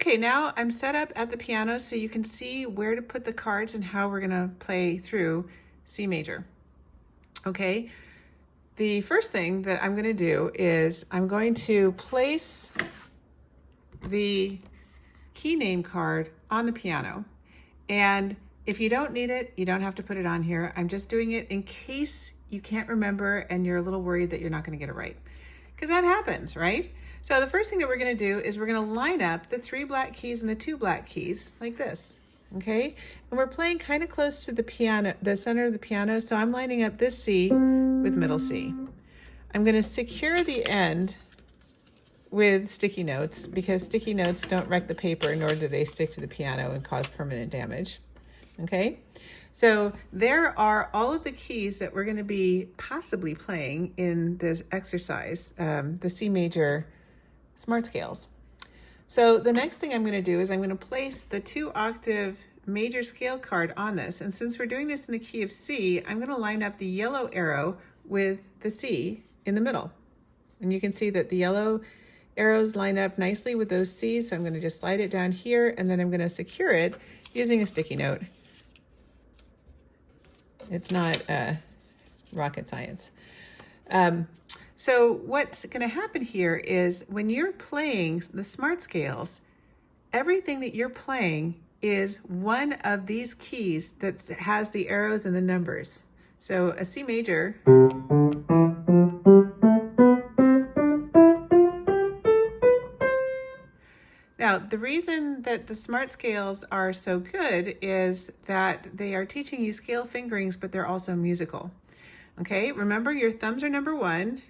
Okay, now I'm set up at the piano so you can see where to put the cards and how we're gonna play through C major. Okay, the first thing that I'm gonna do is I'm going to place the key name card on the piano. And if you don't need it, you don't have to put it on here. I'm just doing it in case you can't remember and you're a little worried that you're not gonna get it right. Because that happens, right? So the first thing that we're gonna do is we're gonna line up the 3 black keys and the 2 black keys like this, okay? And we're playing kind of close to the piano, the center of the piano, so I'm lining up this C with middle C. I'm gonna secure the end with sticky notes because sticky notes don't wreck the paper, nor do they stick to the piano and cause permanent damage, okay? So there are all of the keys that we're going to be possibly playing in this exercise, the C major smart scales. So the next thing I'm going to do is I'm going to place the 2-octave major scale card on this. And since we're doing this in the key of C, I'm going to line up the yellow arrow with the C in the middle. And you can see that the yellow arrows line up nicely with those C's. So I'm going to just slide it down here and then I'm going to secure it using a sticky note. It's not rocket science. So what's going to happen here is when you're playing the smart scales, everything that you're playing is one of these keys that has the arrows and the numbers. So a C major Now, the reason that the smart scales are so good is that they are teaching you scale fingerings, but they're also musical. Okay, remember your thumbs are number 1,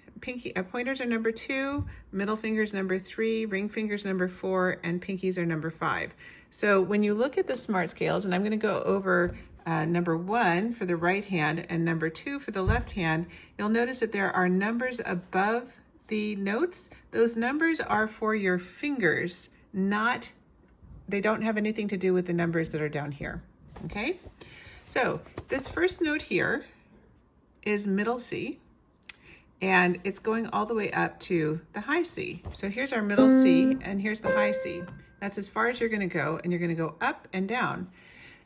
pointers are number 2, middle fingers number 3, ring fingers number 4, and pinkies are number 5. So when you look at the smart scales, and I'm going to go over number 1 for the right hand and number 2 for the left hand, you'll notice that there are numbers above the notes. Those numbers are for your fingers. They don't have anything to do with the numbers that are down here, okay? So this first note here is middle C, and it's going all the way up to the high C. So here's our middle C, and here's the high C. That's as far as you're gonna go, and you're gonna go up and down.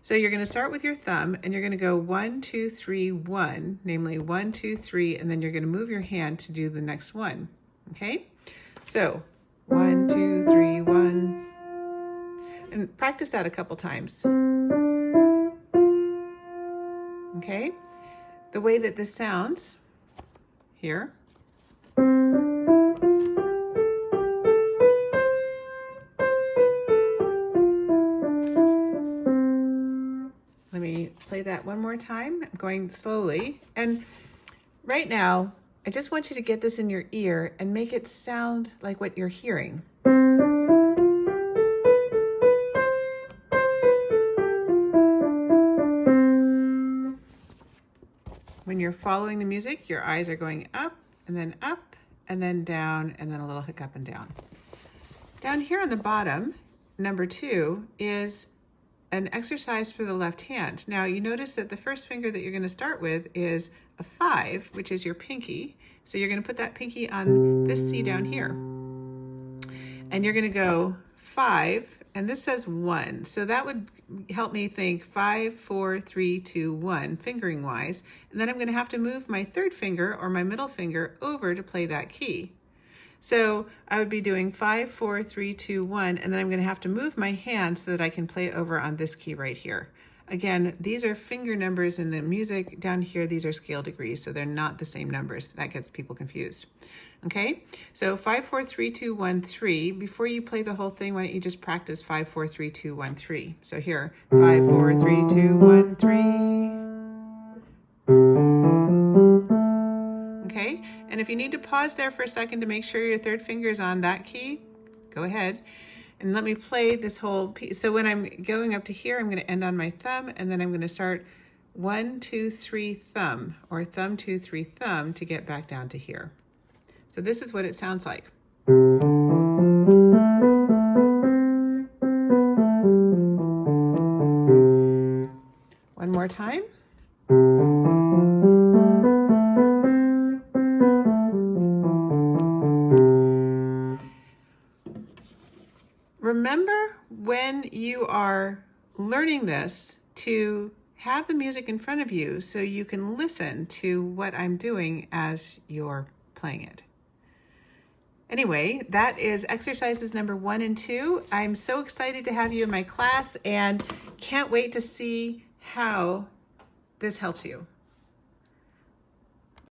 So you're gonna start with your thumb, and you're gonna go 1, 2, 3, 1, namely 1, 2, 3, and then you're gonna move your hand to do the next one, okay? So 1, 2, 3, 1, and practice that a couple times. Okay, the way that this sounds here. Let me play that one more time. I'm going slowly, and right now I just want you to get this in your ear and make it sound like what you're hearing. When you're following the music, your eyes are going up and then down and then a little hiccup and down. Down here on the bottom, number 2 is an exercise for the left hand. Now you notice that the first finger that you're going to start with is a 5, which is your pinky. So you're going to put that pinky on this C down here. And you're going to go 5, and this says 1. So that would help me think 5, 4, 3, 2, 1, fingering wise. And then I'm going to have to move my third finger or my middle finger over to play that key. So I would be doing 5, 4, 3, 2, 1, and then I'm going to have to move my hand so that I can play over on this key right here. Again, these are finger numbers in the music. Down here, these are scale degrees, so they're not the same numbers. That gets people confused. Okay, so 5, 4, 3, 2, 1, 3. Before you play the whole thing, why don't you just practice 5, 4, 3, 2, 1, 3. So here, 5, 4, 3, 2, 1, 3. Okay, and if you need to pause there for a second to make sure your third finger is on that key, go ahead. And let me play this whole piece. So when I'm going up to here, I'm going to end on my thumb, and then I'm going to start 1, 2, 3, thumb, or thumb, 2, 3, thumb to get back down to here. So this is what it sounds like. One more time. Remember remember when you are learning this to have the music in front of you so you can listen to what I'm doing as you're playing it. Anyway, that is exercises number 1 and 2. I'm so excited to have you in my class and can't wait to see how this helps you.